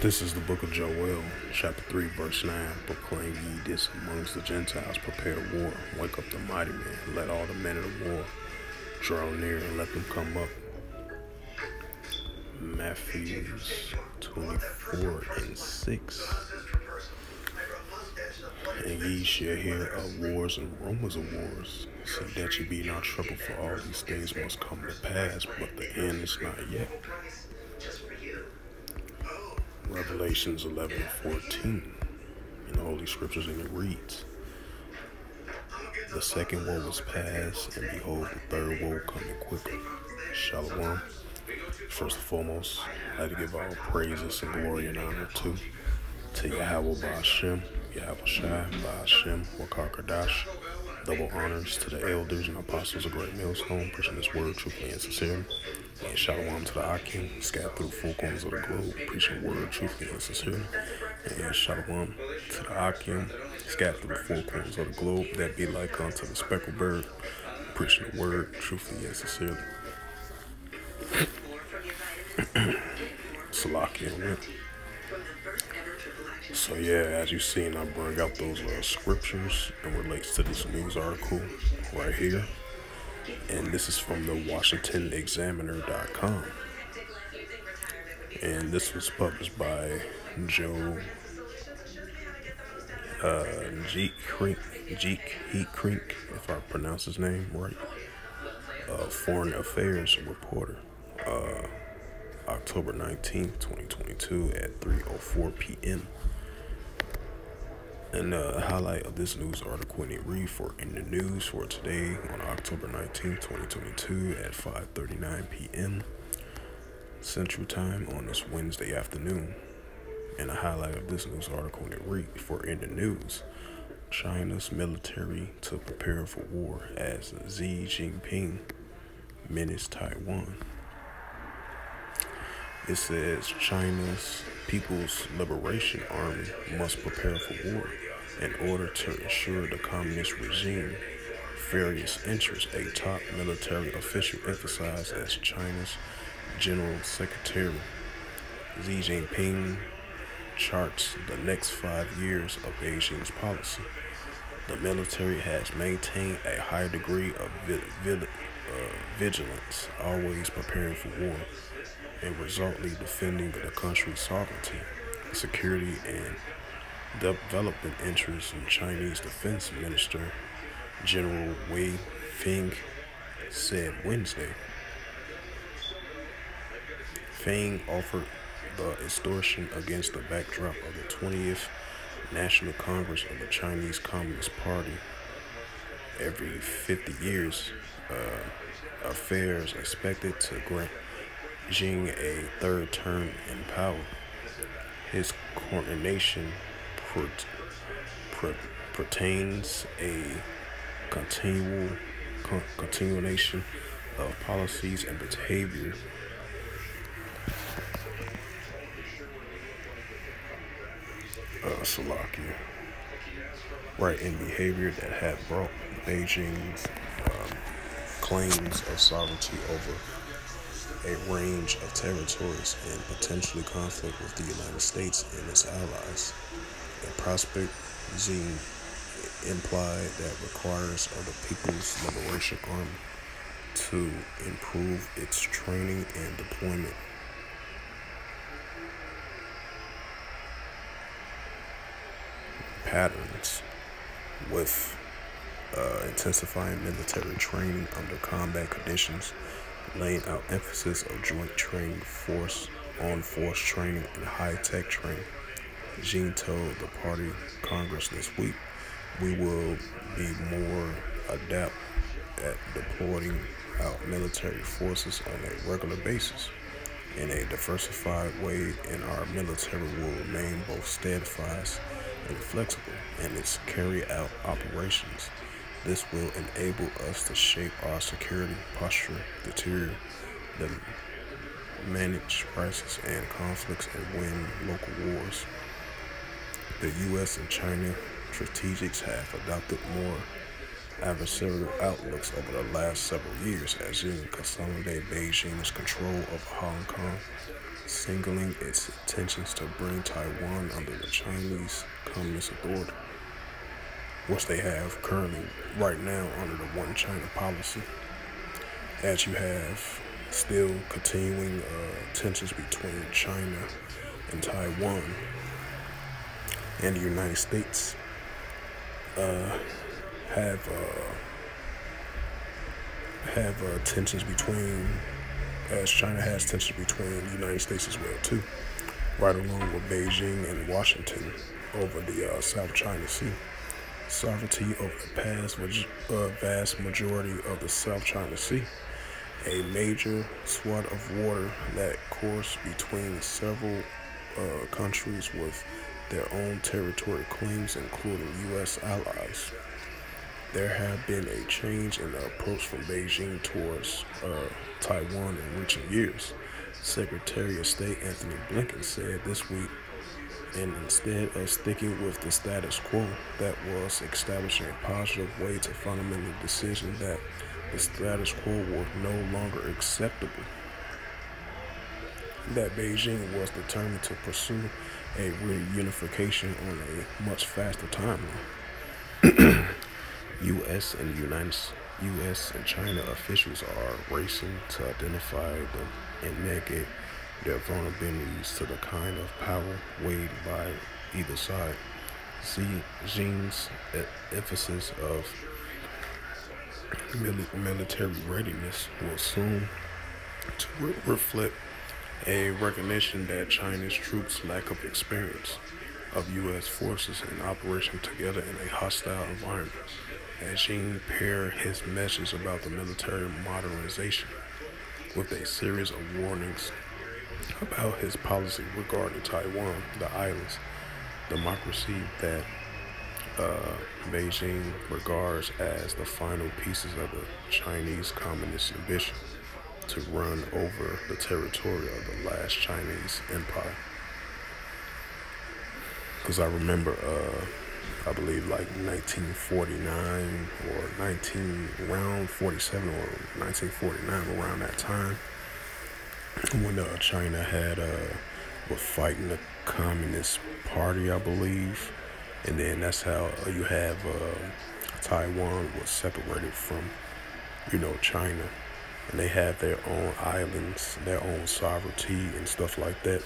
This is the book of Joel, chapter 3, verse 9. Proclaim ye this amongst the Gentiles, prepare war, wake up the mighty men, let all the men of the war draw near and let them come up. Matthew 24:6. And ye shall hear of wars and rumors of wars. See that ye be not troubled, for all these things must come to pass, but the end is not yet. Revelations 11:14 in the Holy Scriptures, and it reads, the second woe was past, and behold, the third woe coming quicker. Shalom. First and foremost, I'd like to give all praises and glory and honor to Yahweh Ba'ashem, Yahweh Shai, Ba'ashem, Wakar Kadash. Double honors to the elders and apostles of Great Millstone, preaching this word truthfully and sincerely. And shalom to the Akim, scattered through the four corners of the globe, preaching the word truthfully and sincerely. And shalom to the Akim, scattered through the four corners of the globe, that be like unto the speckled bird, preaching the word truthfully and sincerely. Salakia. So yeah, as you've seen, I bring out those scriptures and relates to this news article right here. And this is from the WashingtonExaminer.com. And this was published by Joe Jeek Crink, if I pronounce his name right, Foreign Affairs reporter, October 19th, 2022 at 3:04 p.m. And the highlight of this news article, and it reads in the news for today on October 19th, 2022 at 5:39 p.m. Central Time on this Wednesday afternoon. And the highlight of this news article, and it reads in the news, China's military to prepare for war as Xi Jinping menaces Taiwan. It says China's People's Liberation Army must prepare for war in order to ensure the communist regime various interests, a top military official emphasized as China's General Secretary. Xi Jinping charts the next 5 years of Beijing's policy. The military has maintained a high degree of vigilance, always preparing for war, and resultantly defending the country's sovereignty, security, and development interests. And Chinese Defense Minister General Wei Feng said Wednesday. Feng offered the extortion against the backdrop of the 20th National Congress of the Chinese Communist Party. Every 50 years, affairs expected to grant Xi a third term in power. His coronation pertains a continuation of policies and behavior in behavior that have brought Beijing's claims of sovereignty over a range of territories and potentially conflict with the United States and its allies. A prospect Xi implied that requires of the People's Liberation Army to improve its training and deployment patterns, with intensifying military training under combat conditions, laying out emphasis of joint training, force training, and high-tech training. Xi told the party Congress this week, we will be more adept at deploying out military forces on a regular basis in a diversified way, and our military will remain both steadfast and flexible in its carry-out operations. This will enable us to shape our security posture, deter the manage crisis and conflicts, and win local wars. The U.S. and China strategics have adopted more adversarial outlooks over the last several years as Xi consolidated Beijing's control of Hong Kong, signaling its intentions to bring Taiwan under the Chinese Communist authority, which they have currently right now under the One China policy. As you have still continuing tensions between China and Taiwan, and the United States have tensions between, as China has tensions between the United States as well too, right along with Beijing and Washington over the South China Sea. Sovereignty over the vast majority of the South China Sea, a major swath of water that course between several countries with their own territorial claims, including U.S. allies. There have been a change in the approach from Beijing towards Taiwan in recent years. Secretary of State Anthony Blinken said this week, and instead of sticking with the status quo that was establishing a positive way to fundamentally decision that the status quo was no longer acceptable, that Beijing was determined to pursue a reunification on a much faster timeline. U.S. and China officials are racing to identify and mitigate their vulnerabilities to the kind of power weighed by either side. Xi Jinping's emphasis of military readiness will soon reflect a recognition that China's troops' lack of experience of U.S. forces in operation together in a hostile environment. As Xi paired his message about the military modernization with a series of warnings about his policy regarding Taiwan, the island's democracy that Beijing regards as the final pieces of the Chinese Communist ambition to run over the territory of the last Chinese empire. Because I remember, I believe like 1949 or around 47 or 1949, around that time, when China was fighting the Communist Party, I believe, and then that's how you have Taiwan was separated from, China, and they have their own islands, their own sovereignty and stuff like that,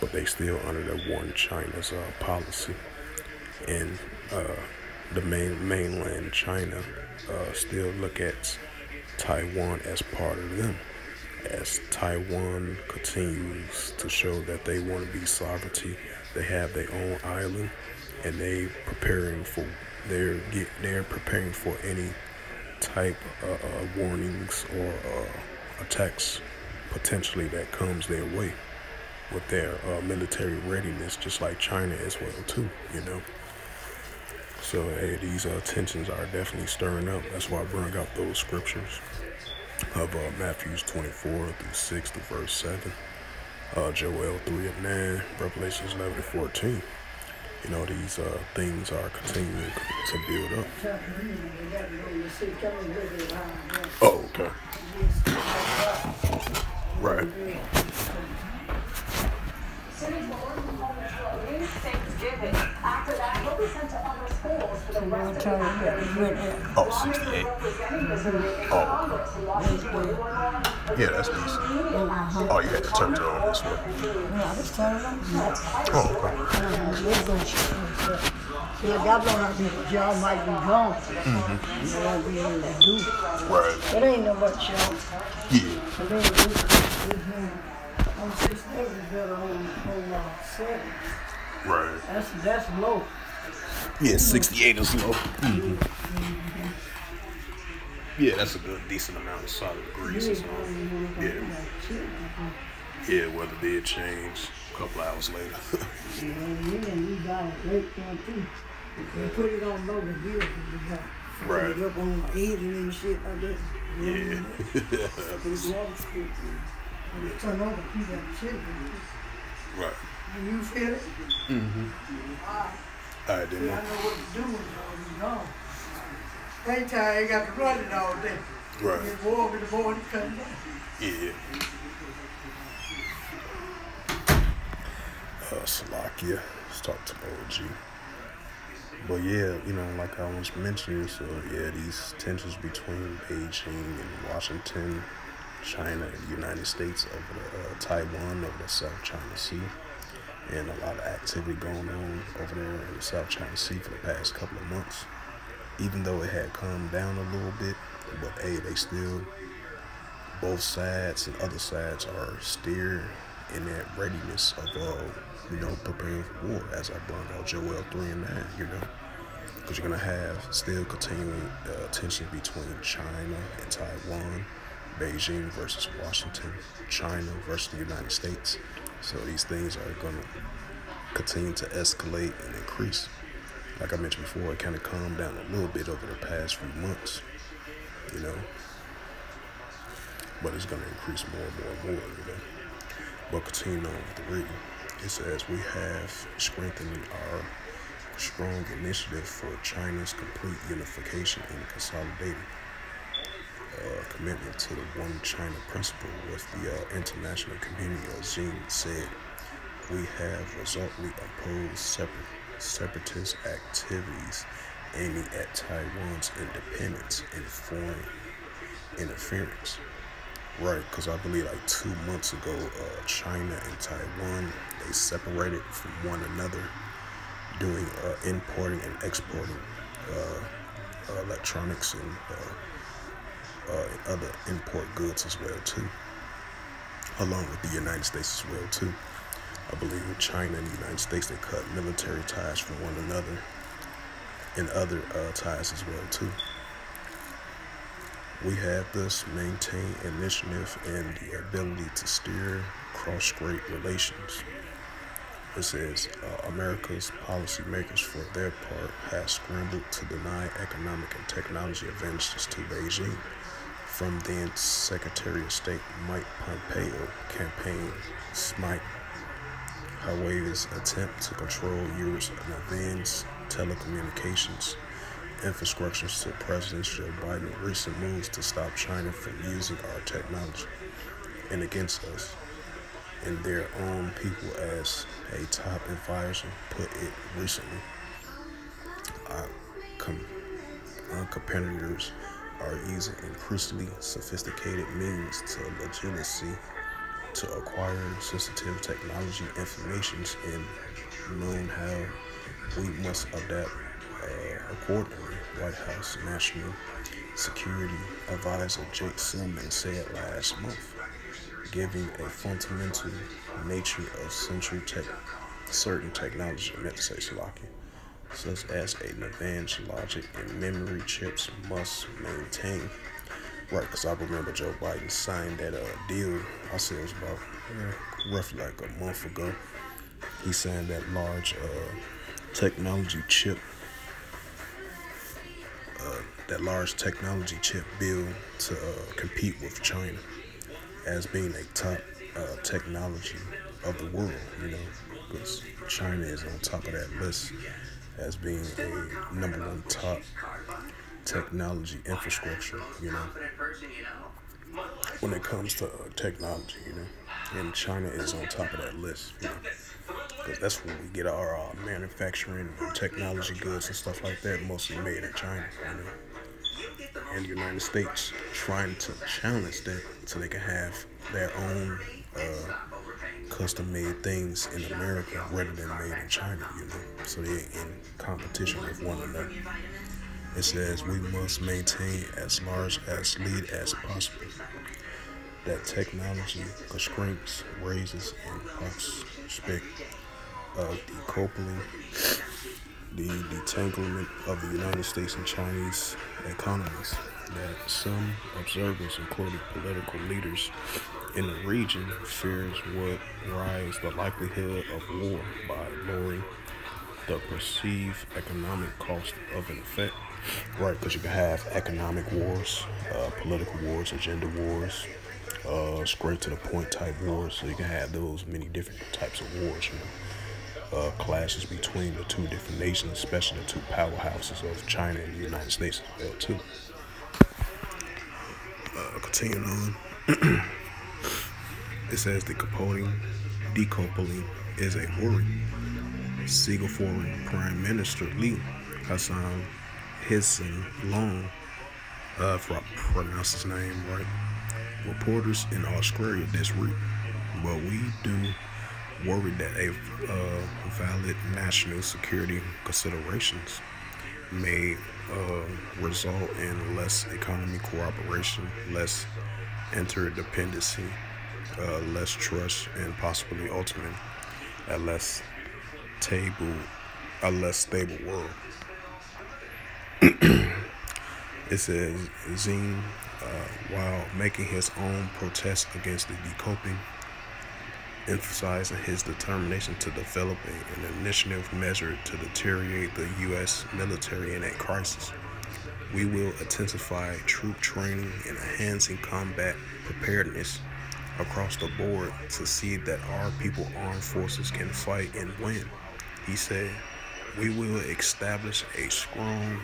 but they still under the One China's policy, and the mainland China still look at Taiwan as part of them. As Taiwan continues to show that they want to be sovereignty, they have their own island, and they're preparing for any type of warnings or attacks potentially that comes their way with their military readiness, just like China as well too. So hey, these tensions are definitely stirring up. That's why I bring out those scriptures of Matthew 24 through 6 to verse 7, Joel 3:9, Revelation 11:14. These things are continuing to build up. Oh, okay. Right. Oh, 68. Oh, okay. Yeah, that's decent. Oh, you had to turn it on this way. Oh, okay. Y'all might be gone. You won't be able to do. Right. It ain't no much, y'all. Yeah. On 6 days is better on 7. Right. That's low. Yeah, 68 is low. Yeah, that's a good, decent amount of solid degrees or something. Yeah, weather did change a couple hours later. We got it late one too. They put it on low, the bill we got. Right. Put it up on 80 and shit like that. Yeah. Turn over, keep that shit. Right. You feel it? All right, then. I know what to do when you're gone. Daytime, you got to run it all day. Right. Get warm in the morning, come down. Yeah. Slovakia. Let's talk to OG. But yeah, like I was mentioning, so yeah, these tensions between Beijing and Washington, China and the United States over the Taiwan, over the South China Sea, and a lot of activity going on over there in the South China Sea for the past couple of months. Even though it had calmed down a little bit, but hey, they still, both sides and other sides are still in that readiness of preparing for war, as I brought out Joel 3 and 9, because you're gonna have still continuing tension between China and Taiwan, Beijing versus Washington, China versus the United States. So these things are gonna continue to escalate and increase. Like I mentioned before, it kind of calmed down a little bit over the past few months, but it's gonna increase more and more. But continuing on with the reading, it says we have strengthened our strong initiative for China's complete unification and consolidated commitment to the One China principle with the international community. Xi said, we have resolutely opposed separatist activities aiming at Taiwan's independence and foreign interference. Right, because I believe like 2 months ago, China and Taiwan, they separated from one another, doing importing and exporting electronics and other import goods as well too, along with the United States as well too. I believe China and the United States, they cut military ties from one another and other ties as well too. We have thus maintained initiative and the ability to steer cross-strait relations. It says America's policymakers, for their part, have scrambled to deny economic and technology advantages to Beijing. From then Secretary of State Mike Pompeo campaign smite Huawei's attempt to control Europe's advanced telecommunications infrastructures to President Joe Biden's recent moves to stop China from using our technology and against us and their own people, as a top advisor put it recently. Our competitors are using increasingly sophisticated means to legitimacy to acquire sensitive technology informations and knowing how we must adapt accordingly. White House National Security Advisor Jake Sullivan said last month, giving a fundamental nature of certain technology, such as advanced logic and memory chips must maintain. Right, because I remember Joe Biden signed that deal. I said it was about roughly like a month ago. He signed that large technology chip bill to compete with China as being a top technology of the world, because China is on top of that list as being a number one top technology infrastructure, when it comes to technology, and China is on top of that list, because that's where we get our manufacturing and technology goods and stuff like that, mostly made in China, and the United States trying to challenge that so they can have their own custom-made things in America rather than made in China, so they're in competition with one another. It says we must maintain as large as lead as possible. That technology constraints, raises, and prospect of the detanglement of the United States and Chinese economies, that some observers, including political leaders in the region, fears would rise the likelihood of war by lowering the perceived economic cost of an effect. Right, because you can have economic wars, political wars, agenda wars, straight to the point type wars. So you can have those many different types of wars, clashes between the two different nations, especially the two powerhouses of China and the United States as well too. Continuing on, it says the decoupling is a worry. Singaporean Prime Minister Lee Hassan Hissin Long, if I pronounce his name right, reporters in Australia this week. But we do worry that a valid national security considerations may result in less economic cooperation, less interdependency, less trust, and possibly ultimately a less stable world. It says Xi, while making his own protest against the decoupling, emphasizing his determination to develop an initiative measure to deteriorate the U.S. military in a crisis. We will intensify troop training and enhancing combat preparedness across the board to see that our people armed forces can fight and win. He said, we will establish a strong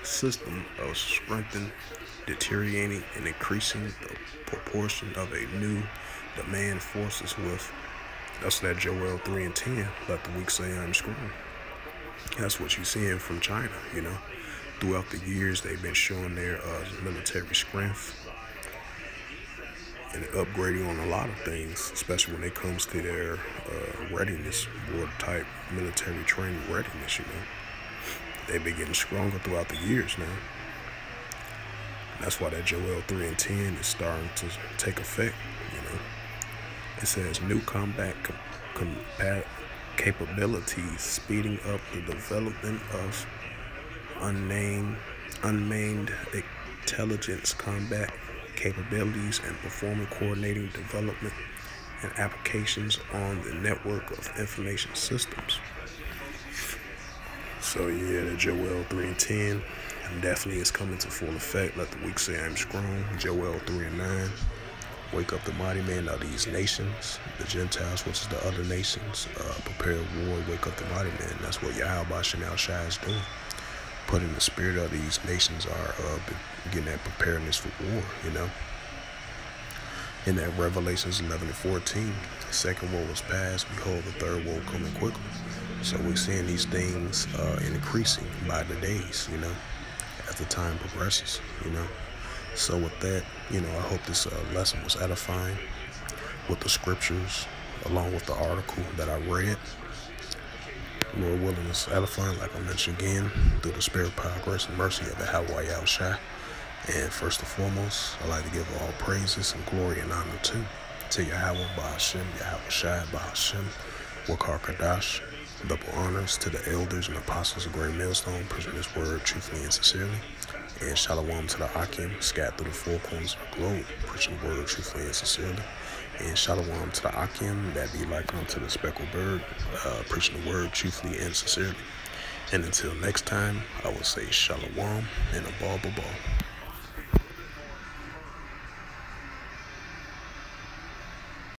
system of strengthening, deteriorating, and increasing the proportion of a new demand forces with, that's that Joel 3 and 10, let the weak say I'm strong. That's what you're seeing from China, Throughout the years, they've been showing their military strength and upgrading on a lot of things, especially when it comes to their readiness, war type military training readiness, They've been getting stronger throughout the years now. That's why that Joel 3 and 10 is starting to take effect, It says new combat capabilities, speeding up the development of unmanned intelligence combat capabilities and performing coordinating development and applications on the network of information systems. So yeah, the Joel 3 and 10 definitely is coming to full effect. Let the weak say I'm strong. Joel 3 and 9. Wake up the mighty men of these nations, the Gentiles, which is the other nations. Prepare war, wake up the mighty men. That's what Yahweh Shem Shai is doing. Putting the spirit of these nations are getting that preparedness for war, In that Revelations 11 and 14, the second war was past, behold, the third war coming quickly. So we're seeing these things increasing by the days, as the time progresses, So with that, I hope this lesson was edifying with the scriptures, along with the article that I read. Lord willing, it's edifying, like I mentioned again, through the spirit, power, grace, and mercy of the Yahweh Yahushua. And first and foremost, I'd like to give all praises and glory and honor to Yahweh Ba'ashem, Yahweh Shai Ba'ashem, Wakar Kadash. Double honors to the elders and apostles of Great Millstone, preaching this word truthfully and sincerely. And shalom to the Akim, scattered through the four corners of the globe, preaching the word truthfully and sincerely. And shalom to the Akim, that be like unto the speckled bird, preaching the word truthfully and sincerely. And until next time, I will say shalom and a ball.